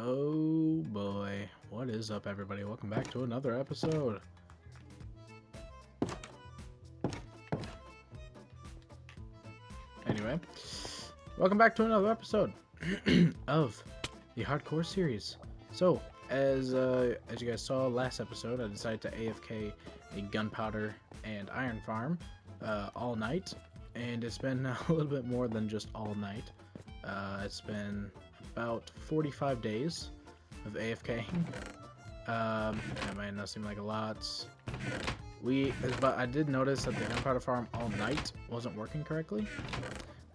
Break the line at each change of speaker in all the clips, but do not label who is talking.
Oh boy, what is up everybody? Welcome back to another episode. Anyway, welcome back to another episode of the hardcore series. So, as you guys saw last episode, I decided to AFK a gunpowder and iron farm all night, and it's been a little bit more than just all night. It's been about 45 days of AFKing. That might not seem like a lot. But I did notice that the gunpowder farm all night wasn't working correctly,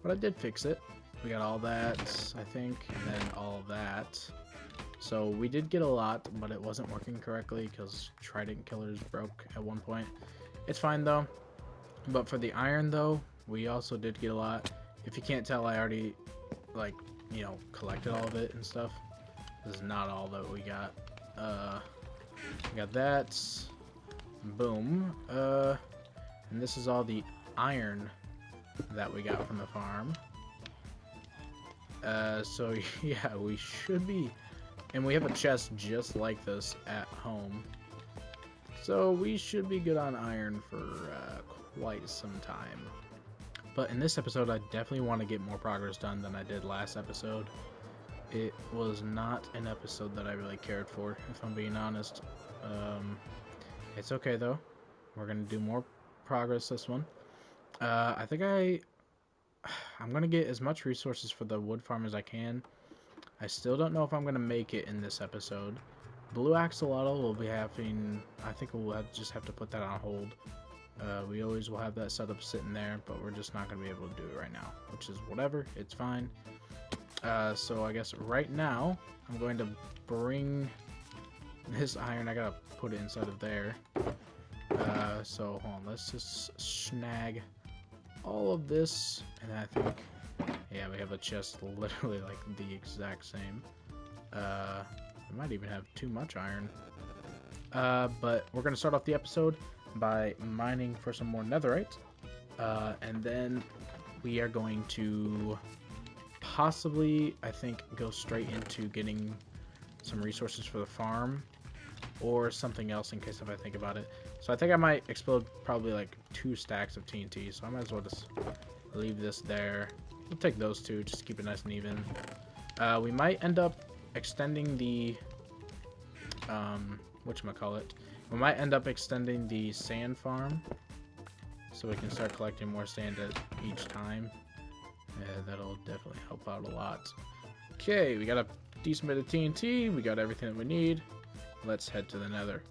but I did fix it. We got all that, I think, and then all that. So we did get a lot, but it wasn't working correctly because Trident Killers broke at one point. It's fine though. But for the iron though, we also did get a lot. If you can't tell, I already collected all of it and stuff. This is not all that we got. We got that. Boom. And this is all the iron that we got from the farm. So yeah, we should be, and we have a chest just like this at home. So we should be good on iron for quite some time. But in this episode, I definitely want to get more progress done than I did last episode. It was not an episode that I really cared for, if I'm being honest. It's okay though. We're gonna do more progress this one. I think I'm gonna get as much resources for the wood farm as I can. I still don't know if I'm gonna make it in this episode. Blue axolotl will be having. I think we'll just have to put that on hold. We always will have that setup sitting there, but we're just not gonna be able to do it right now, which is whatever. It's fine. So I guess right now I'm going to bring this iron. I gotta put it inside of there. So hold on, let's just snag all of this, and I think, yeah, we have a chest literally like the exact same. We might even have too much iron. But we're gonna start off the episode by mining for some more netherite, and then we are going to possibly, I think, go straight into getting some resources for the farm or something else in case if I think about it. So I think I might explode probably like 2 stacks of TNT, so I might as well just leave this there. We'll take those 2, just keep it nice and even. We might end up extending the whatchamacallit. We might end up extending the sand farm so we can start collecting more sand at each time. That'll definitely help out a lot. Okay, we got a decent bit of TNT. We got everything that we need. Let's head to the nether.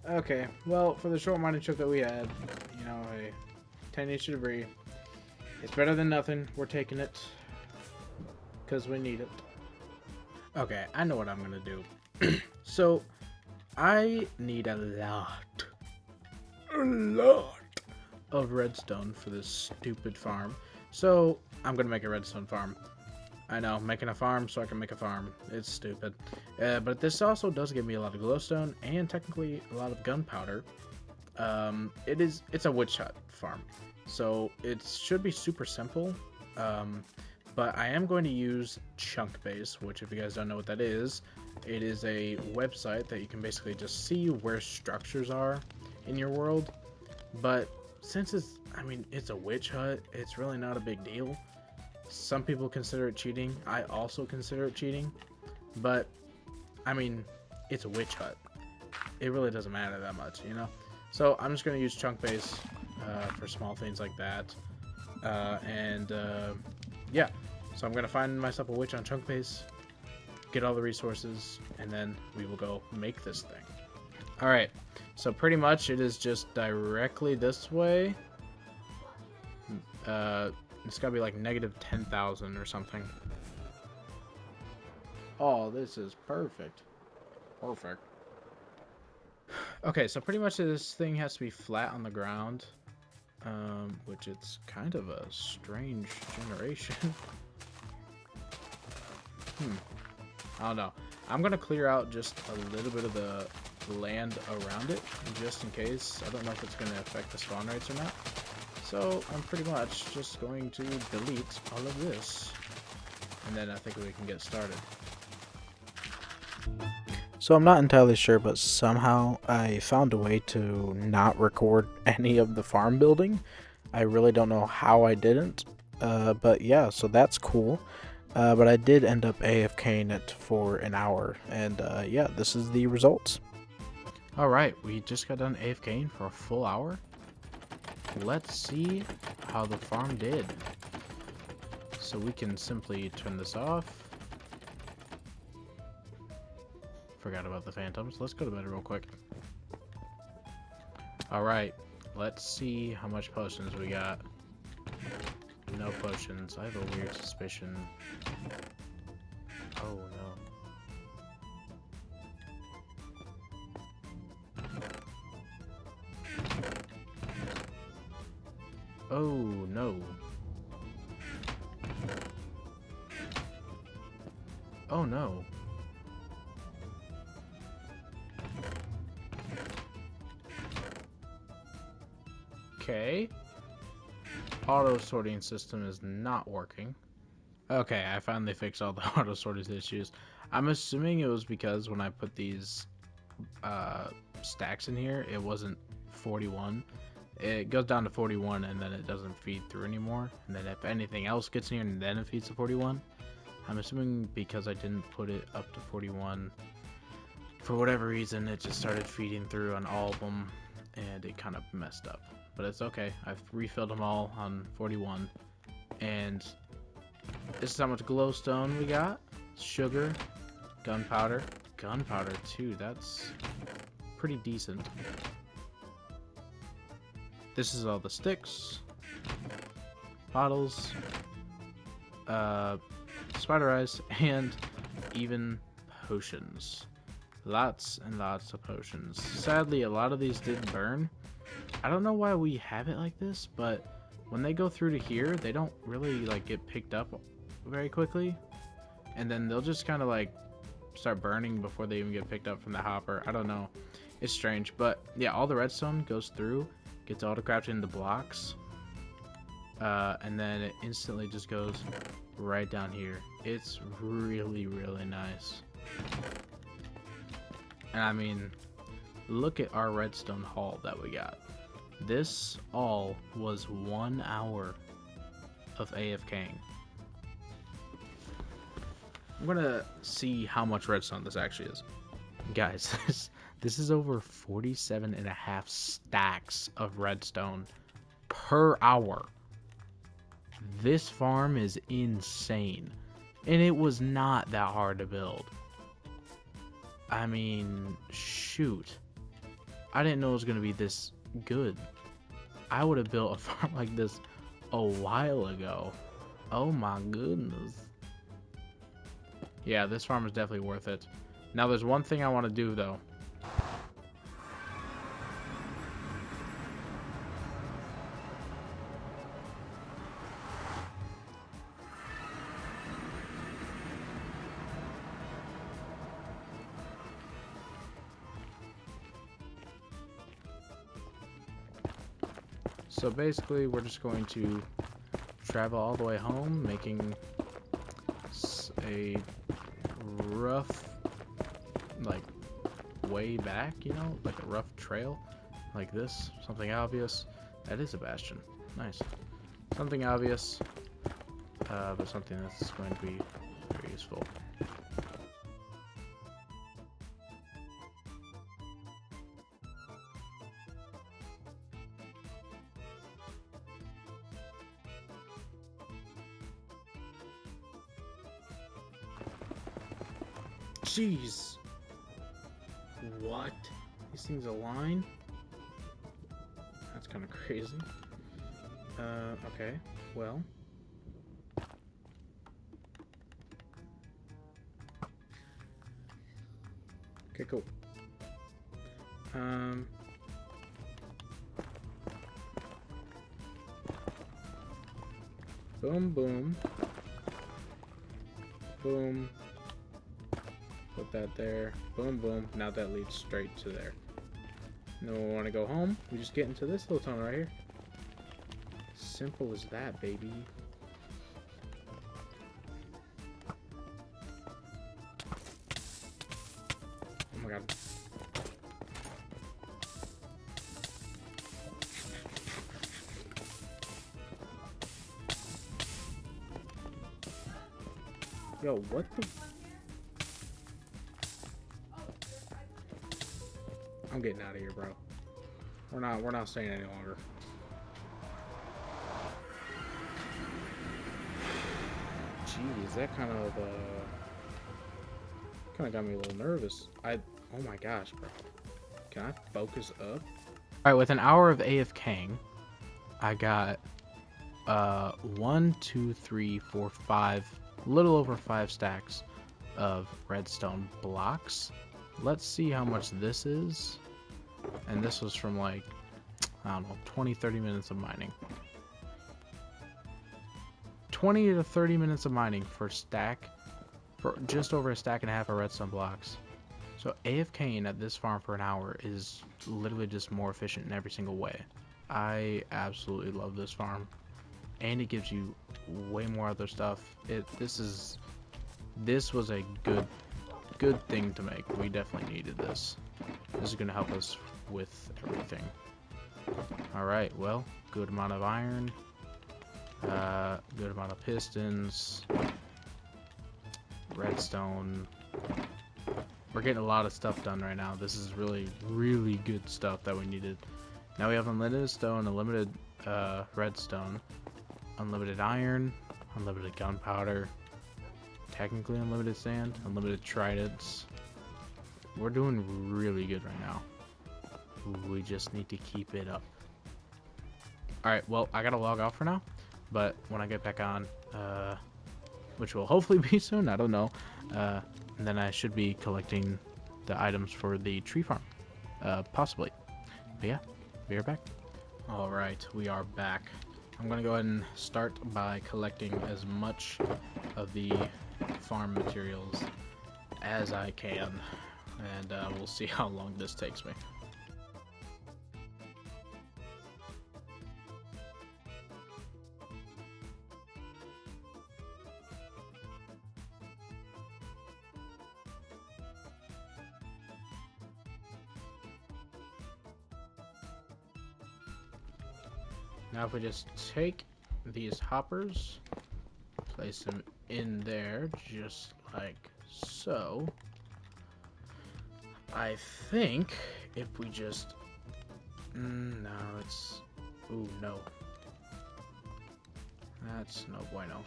Okay, well, for the short mining trip that we had, a 10-inch debris. It's better than nothing. We're taking it because we need it. Okay, I know what I'm gonna do. So, I need a lot of redstone for this stupid farm. So, I'm gonna make a redstone farm. I know, making a farm so I can make a farm. It's stupid. But this also does give me a lot of glowstone and technically a lot of gunpowder. It's a witch hut farm. So it should be super simple. But I am going to use chunk base, which if you guys don't know what that is, it is a website that you can basically just see where structures are in your world. But since it's a witch hut, it's really not a big deal. Some people consider it cheating. I also consider it cheating. But, it's a witch hut. It really doesn't matter that much, So, I'm just going to use chunk base for small things like that. Yeah. So, I'm going to find myself a witch on chunk base, get all the resources, and then we will go make this thing. Alright. So, pretty much it is just directly this way. It's gotta be like negative 10,000 or something. Oh, this is perfect. Perfect. Okay, so pretty much this thing has to be flat on the ground, which it's kind of a strange generation. I don't know. I'm gonna clear out just a little bit of the land around it, just in case. I don't know if it's gonna affect the spawn rates or not. So I'm pretty much just going to delete all of this, and then I think we can get started.
So I'm not entirely sure, but somehow I found a way to not record any of the farm building. I really don't know how I didn't, but yeah, so that's cool. But I did end up AFKing it for an hour, and yeah, this is the results.
Alright, we just got done AFKing for a full hour. Let's see how the farm did. So we can simply turn this off. Forgot about the phantoms. Let's go to bed real quick. Alright, let's see how much potions we got. No potions. I have a weird suspicion. Oh no. Oh no. Oh no. Okay. Auto sorting system is not working. Okay, I finally fixed all the auto sorting issues. I'm assuming it was because when I put these stacks in here, it wasn't 41. It goes down to 41 and then it doesn't feed through anymore. And then if anything else gets in here and then it feeds to 41, I'm assuming because I didn't put it up to 41, for whatever reason, it just started feeding through on all of them and it kind of messed up. But it's okay. I've refilled them all on 41. And this is how much glowstone we got. Sugar, gunpowder. Gunpowder too, that's pretty decent. This is all the sticks, bottles, spider eyes, and even potions. Lots and lots of potions. Sadly, a lot of these did burn. I don't know why we have it like this, but when they go through to here, they don't really like get picked up very quickly, and then they'll just kind of like start burning before they even get picked up from the hopper. I don't know, it's strange, but yeah, all the redstone goes through, gets auto-crafted into blocks, and then it instantly just goes right down here. It's really nice. And I mean, look at our redstone haul that we got. This all was 1 hour of AFKing. I'm gonna see how much redstone this actually is. Guys, this is over 47.5 stacks of redstone per hour. This farm is insane. And it was not that hard to build. I mean, shoot. I didn't know it was gonna be this good. I would have built a farm like this a while ago. Oh my goodness. Yeah, this farm is definitely worth it. Now there's one thing I want to do though. So basically we're just going to travel all the way home, making a rough like way back, you know, like a rough trail like this. Something obvious. That is a bastion. Nice. Something obvious, but something that's going to be very useful. Jeez. What? These things align? That's kind of crazy. Okay. Well. Okay, cool. Um. Boom, boom. Boom. Put that there. Boom, boom. Now that leads straight to there. No one want to go home. We just get into this little tunnel right here. Simple as that, baby. Oh my god. Yo, what the? I'm getting out of here, bro. We're not staying any longer. Jeez, that kind of got me a little nervous. Oh my gosh, bro. Can I focus up? Alright, with an hour of AFKing, I got 1, 2, 3, 4, 5, a little over 5 stacks of redstone blocks. Let's see how much this is. And this was from like, I don't know, 20-30 minutes of mining. 20 to 30 minutes of mining for just over a stack and a half of redstone blocks. So AFKing at this farm for an hour is literally just more efficient in every single way. I absolutely love this farm, and it gives you way more other stuff. This was a good thing to make. We definitely needed this. This is gonna help us with everything. All right, well, good amount of iron, good amount of pistons, redstone. We're getting a lot of stuff done right now. This is really good stuff that we needed. Now we have unlimited stone, unlimited redstone, unlimited iron, unlimited gunpowder, technically unlimited sand, unlimited tridents. We're doing really good right now. We just need to keep it up. Alright, well, I gotta log off for now, but when I get back on, which will hopefully be soon, I don't know, and then I should be collecting the items for the tree farm, possibly. But yeah, be right back. Alright, we are back. I'm gonna go ahead and start by collecting as much of the farm materials as I can, and we'll see how long this takes me. Now if we just take these hoppers, place them in there just like so. I think if we just no, it's ooh no, that's no bueno.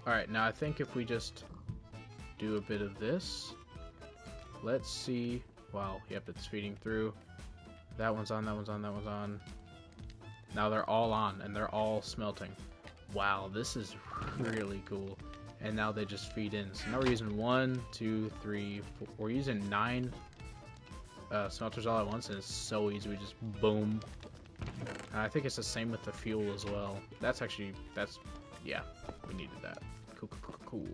Alright, now I think if we just do a bit of this, let's see. Wow, yep, it's feeding through. That one's on, that one's on, that one's on. Now they're all on, and they're all smelting. Wow, this is really cool. And now they just feed in. So now we're using 1, 2, 3, 4. We're using 9 smelters all at once, and it's so easy. We just boom. And I think it's the same with the fuel as well. Yeah, we needed that. Cool.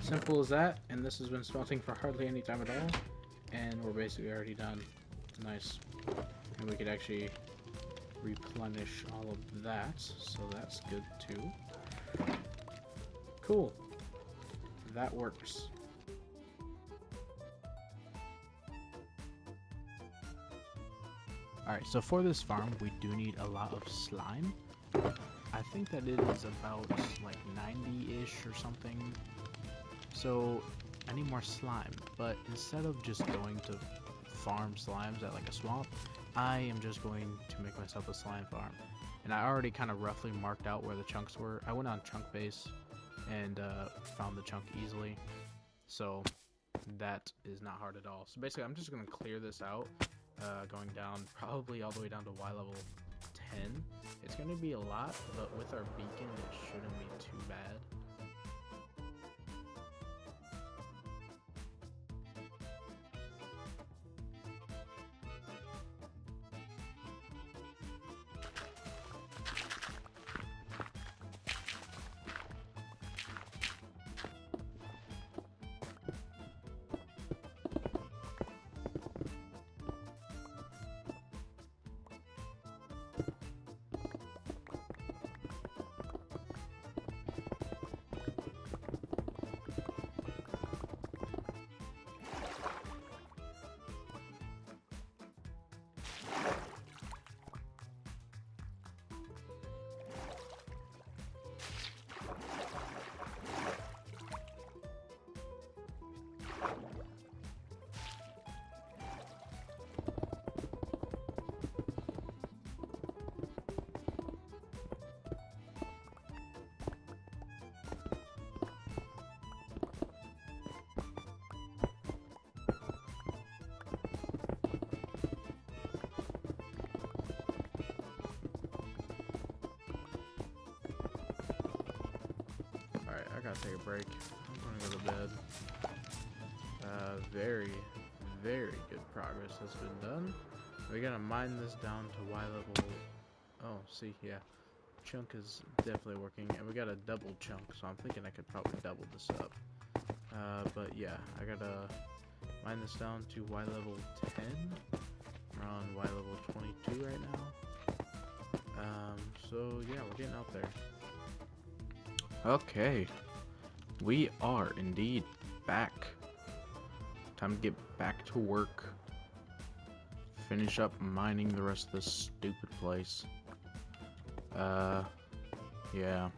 Simple as that, and this has been smelting for hardly any time at all. And we're basically already done. Nice. And we could actually replenish all of that, so that's good too. Cool. That works. Alright, so for this farm, we do need a lot of slime. I think that it is about like 90-ish or something. So I need more slime, but instead of just going to farm slimes at like a swamp, I am just going to make myself a slime farm. And I already kind of roughly marked out where the chunks were. I went on chunk base and found the chunk easily. So that is not hard at all. So basically I'm just going to clear this out, going down probably all the way down to Y level 10. It's going to be a lot, but with our beacon it shouldn't be too bad. take a break. I'm gonna go to bed. Very, very good progress has been done. We gotta mine this down to Y level. Oh, see, yeah. Chunk is definitely working, and we got a double chunk, so I'm thinking I could probably double this up. But yeah, I gotta mine this down to Y level 10. We're on Y level 22 right now. So yeah, we're getting out there. Okay, we are indeed back. Time to get back to work. Finish up mining the rest of this stupid place. Yeah.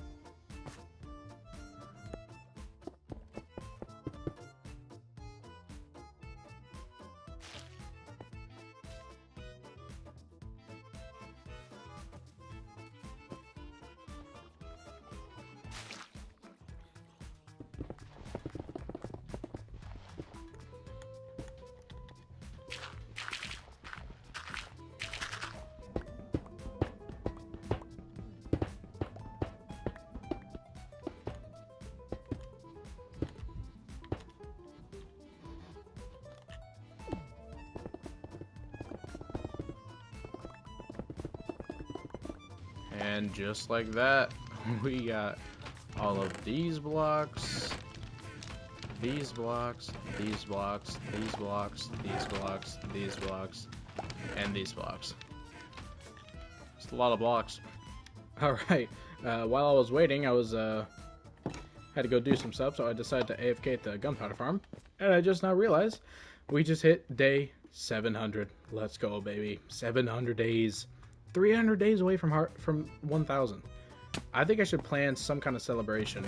And just like that, we got all of these blocks, these blocks, these blocks, these blocks, these blocks, these blocks, and these blocks. It's a lot of blocks. Alright, while I was waiting, I was, had to go do some stuff, so I decided to AFK at the gunpowder farm. And I just now realized we just hit day 700. Let's go, baby. 700 days. 300 days away from 1,000. I think I should plan some kind of celebration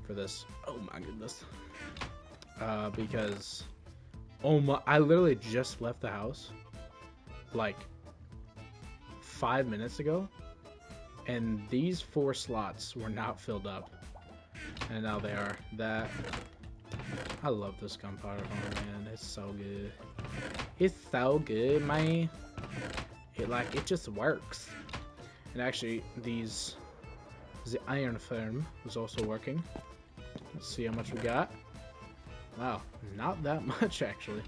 for this. Oh my goodness. Because, oh my, I literally just left the house like 5 minutes ago, and these 4 slots were not filled up, and now they are. I love this gunpowder farm, man. It's so good. It's so good, man. It just works. And actually, the iron farm was also working. Let's see how much we got. Wow, not that much actually.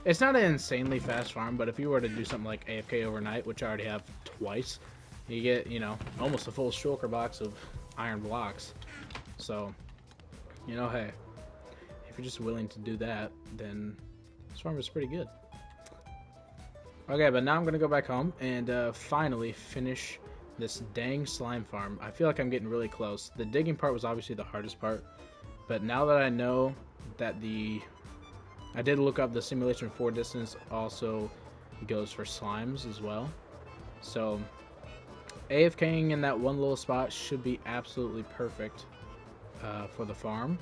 It's not an insanely fast farm, but if you were to do something like AFK overnight, which I already have twice, you get, you know, almost a full shulker box of iron blocks. So, you know, hey, if you're just willing to do that, then this farm is pretty good. Okay, but now I'm going to go back home and finally finish this dang slime farm. I feel like I'm getting really close. The digging part was obviously the hardest part, but now that I know that I did look up the simulation 4 distance also goes for slimes as well. So AFKing in that one little spot should be absolutely perfect for the farm.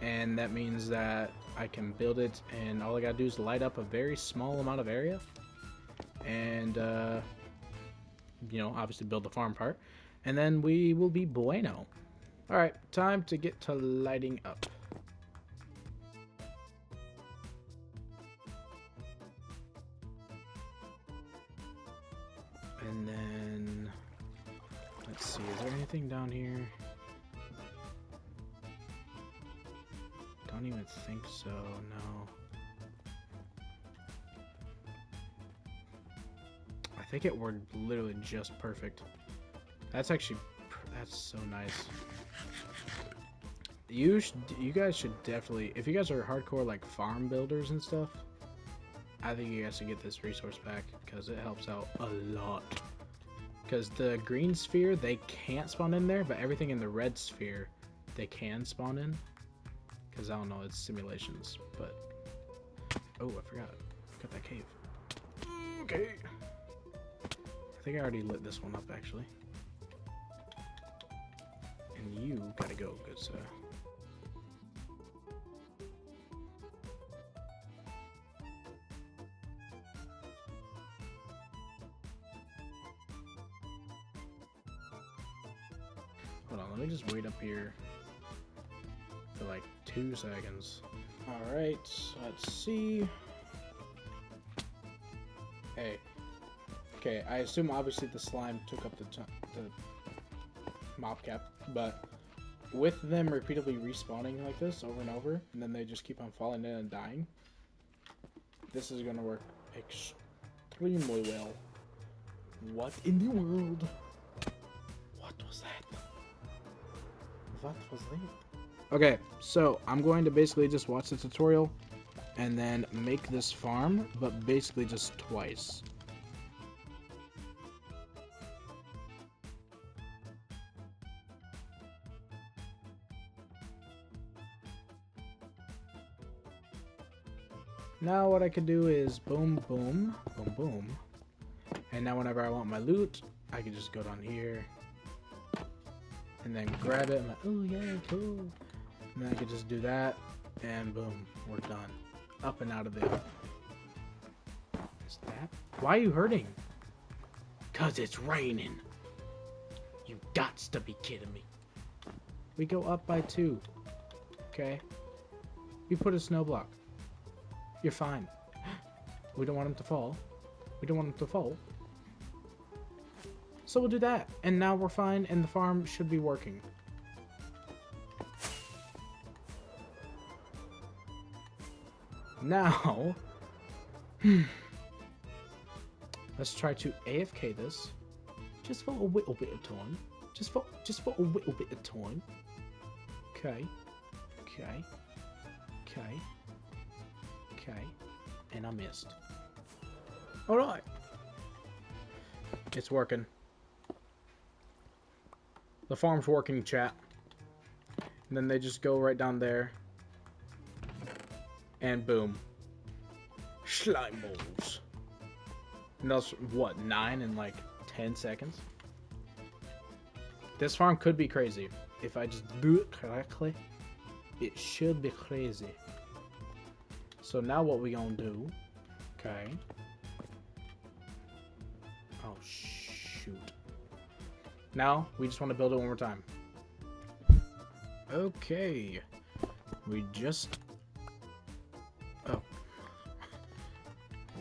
And that means that I can build it, and all I gotta do is light up a very small amount of area, and you know, obviously build the farm part, and then we will be bueno. All right, time to get to lighting up. And then let's see, is there anything down here? Don't even think so, no. I think it worked literally just perfect. That's actually, that's so nice. You guys should definitely, if you guys are hardcore like farm builders and stuff, I think you guys should get this resource pack because it helps out a lot. Because the green sphere, they can't spawn in there, but everything in the red sphere, they can spawn in. Because I don't know, it's simulations, but... Oh, I forgot. That cave. Okay. I think I already lit this one up, actually. And you gotta go, good sir. Hold on, let me just wait up here for like 2 seconds. Alright, let's see. Hey. Okay, I assume obviously the slime took up the mob cap, but with them repeatedly respawning like this over and over, and then they just keep on falling in and dying, this is going to work extremely well. What in the world? What was that? What was that? Okay, so I'm going to basically just watch the tutorial and then make this farm, but basically just twice. Now what I can do is boom, boom, boom, boom. And now whenever I want my loot, I can just go down here and then grab it. And like, oh yeah, cool. And then I can just do that, and boom, we're done. Up and out of there. Is that? Why are you hurting? 'Cause it's raining. You gots to be kidding me. We go up by 2. Okay. We put a snow block. You're fine. We don't want him to fall. We don't want him to fall. So we'll do that. And now we're fine, and the farm should be working. Now, let's try to AFK this. Just for a little bit of time. Just for a little bit of time. Okay. Okay. Okay. Okay, and I missed. Alright. It's working. The farm's working, chat. And then they just go right down there. And boom. Slime balls. And that's, what, 9 in like 10 seconds? This farm could be crazy. If I just do it correctly, it should be crazy. So now what we gonna do? Okay. Oh shoot. Now we just want to build it one more time. Okay. We just. Oh.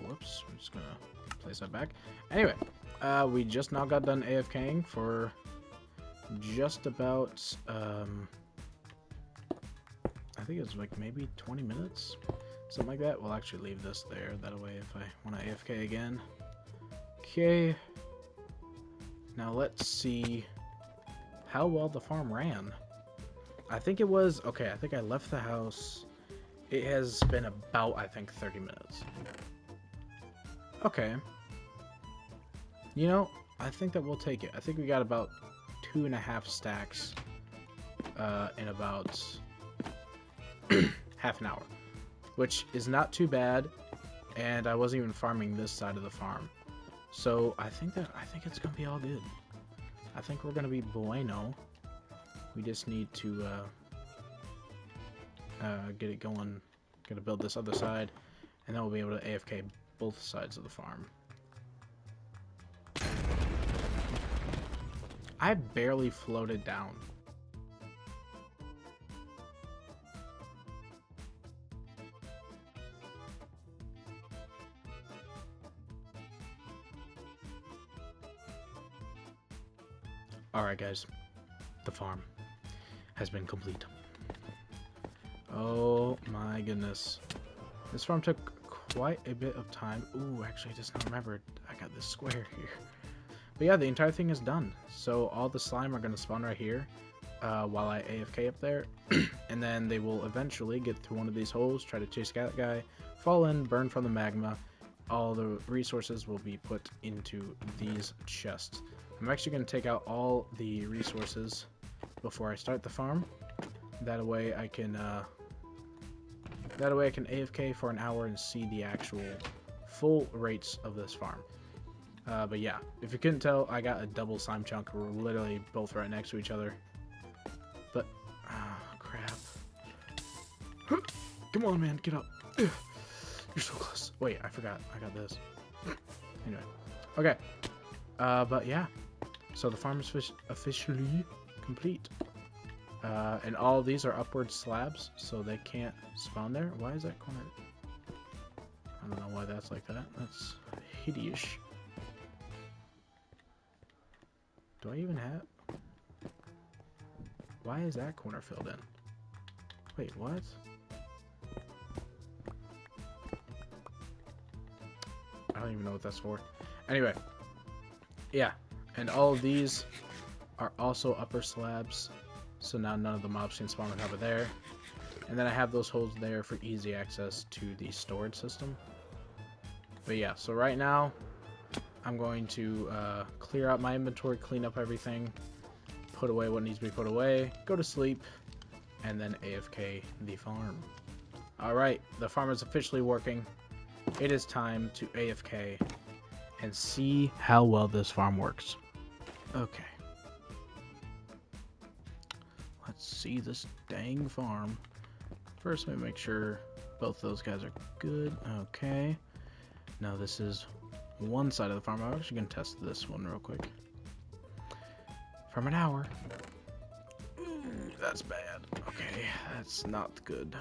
Whoops. I'm just gonna place that back. Anyway, we just now got done AFKing for just about I think it's like maybe 20 minutes. Something like that. We'll actually leave this there. That way if I want to AFK again. Okay. Now let's see how well the farm ran. I think it was... Okay, I think I left the house. It has been about, I think, 30 minutes. Okay. You know, I think that we'll take it. I think we got about 2.5 stacks in about half an hour. Which is not too bad, and I wasn't even farming this side of the farm. So I think it's gonna be all good. I think we're gonna be bueno. We just need to get it going. Gotta build this other side, and then we'll be able to AFK both sides of the farm. I barely floated down. Alright guys, the farm has been complete. Oh my goodness. This farm took quite a bit of time. Ooh, actually I just now remembered I got this square here. But yeah, the entire thing is done. So all the slime are going to spawn right here while I AFK up there. And then they will eventually get through one of these holes, try to chase that guy, fall in, burn from the magma. All the resources will be put into these chests. I'm actually going to take out all the resources before I start the farm. That way I can AFK for an hour and see the actual full rates of this farm. But yeah, if you couldn't tell, I got a double slime chunk. We're literally both right next to each other. But, crap. Come on, man, get up. You're so close. Wait, I forgot. I got this. Anyway. Okay. But yeah. So the farm is officially complete. And all of these are upward slabs, so they can't spawn there. Why is that corner? I don't know why that's like that. That's hideous. Do I even have... Why is that corner filled in? Wait, what? I don't even know what that's for. Anyway, yeah, and all of these are also upper slabs, so now none of the mobs can spawn on top of there. And then I have those holes there for easy access to the storage system. But yeah, so right now I'm going to clear out my inventory, clean up everything, put away what needs to be put away, go to sleep, and then AFK the farm. Alright, the farm is officially working. It is time to AFK and see how well this farm works. Okay. Let's see this dang farm. First, let me make sure both those guys are good. Okay. Now this is one side of the farm. I'm actually going to test this one real quick. From an hour. That's bad. Okay, that's not good.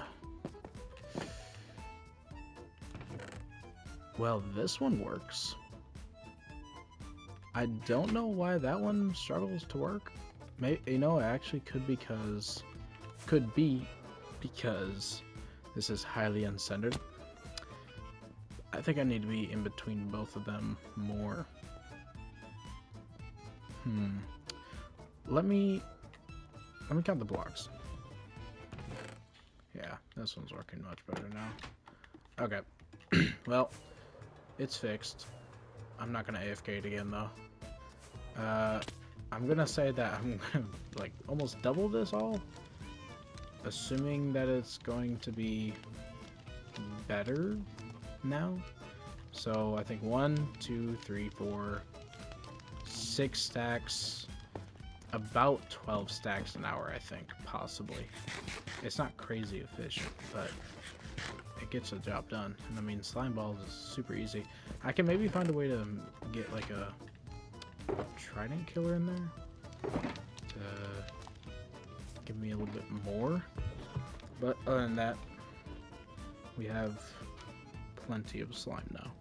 Well, this one works. I don't know why that one struggles to work. Maybe, you know, it actually could be because this is highly uncentered. I think I need to be in between both of them more. Let me count the blocks. Yeah, this one's working much better now. Okay. Well, it's fixed. I'm not gonna AFK it again though. I'm gonna say that I'm gonna like almost double this all, assuming that it's going to be better now. So I think 1, 2, 3, 4, 6 stacks, about 12 stacks an hour, I think, possibly. It's not crazy efficient, but it gets the job done. And I mean, slime balls is super easy. I can maybe find a way to get like a trident killer in there to give me a little bit more. But other than that, we have plenty of slime now.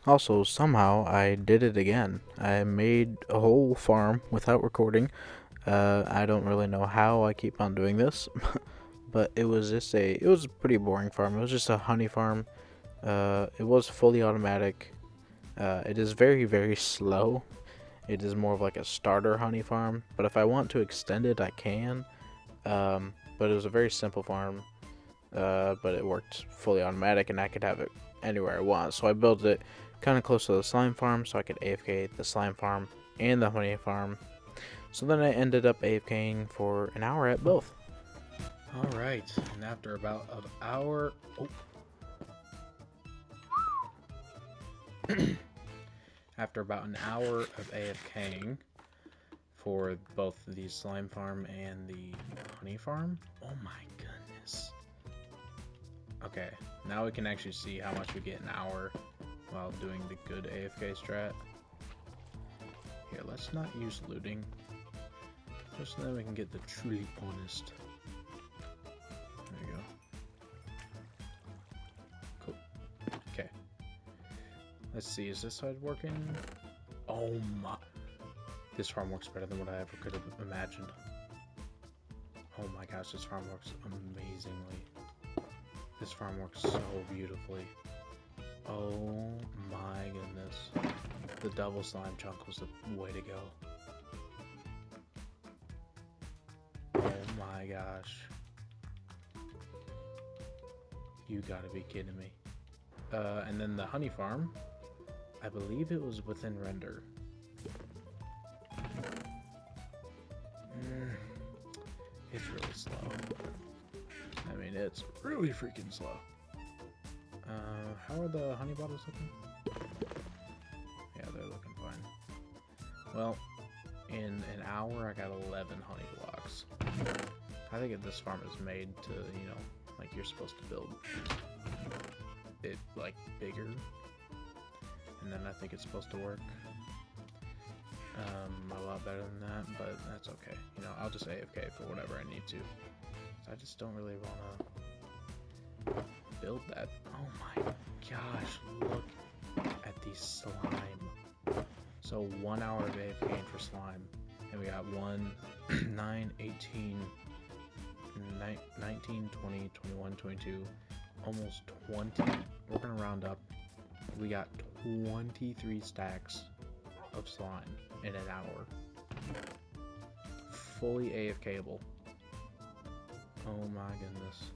Also, somehow I did it again. I made a whole farm without recording. I don't really know how I keep on doing this, but it was a pretty boring farm. It was just a honey farm. It was fully automatic. It is very, very slow. It is more of like a starter honey farm, but if I want to extend it, I can. But it was a very simple farm, but it worked fully automatic, and I could have it anywhere I want. So I built it kind of close to the slime farm, so I could AFK the slime farm and the honey farm. So then I ended up AFKing for an hour at both.
Alright, and after about an hour... After about an hour of AFKing for both the slime farm and the honey farm... Oh my goodness. Okay, now we can actually see how much we get an hour while doing the good AFK strat. Here, let's not use looting, just so that we can get the truly honest. There you go. Cool. Okay. Let's see, is this side working? Oh my... This farm works better than what I ever could have imagined. Oh my gosh, this farm works amazingly. This farm works so beautifully. Oh my goodness. The double slime chunk was the way to go. Oh my gosh. You gotta be kidding me. And then the honey farm, I believe it was within render. It's really slow. I mean, it's really freaking slow. How are the honey bottles looking? Yeah, they're looking fine. Well, in an hour, I got 11 honey blocks. I think if this farm is made to, you know, like you're supposed to build it, like, bigger. And then I think it's supposed to work a lot better than that, but that's okay. You know, I'll just AFK for whatever I need to. I just don't really want to build that. Oh my gosh, look at the slime. So 1 hour of AFKing for slime And we got 1, 9, 18, 19, 20, 21, 22, almost 20. We're going to round up. We got 23 stacks of slime in an hour. Fully AFKable. Oh my goodness.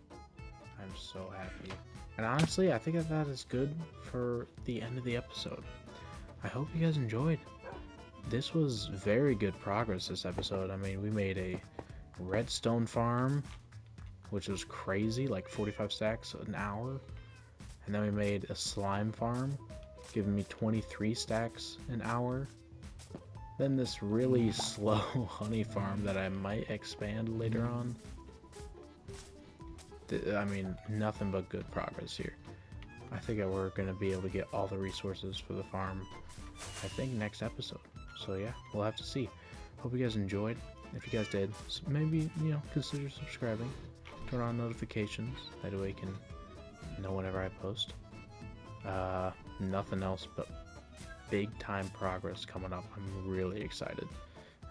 I'm so happy. And honestly, I think that is good for the end of the episode. I hope you guys enjoyed. This was very good progress this episode. I mean, we made a redstone farm, which was crazy, like 45 stacks an hour. And then we made a slime farm, giving me 23 stacks an hour. Then this really slow honey farm that I might expand later on. I mean, nothing but good progress here. I think that we're going to be able to get all the resources for the farm, I think, next episode. So yeah, we'll have to see. Hope you guys enjoyed. If you guys did, maybe, consider subscribing. Turn on notifications. That way you can know whenever I post. Nothing else but big time progress coming up. I'm really excited.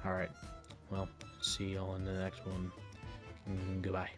Alright, well, see y'all in the next one. Goodbye.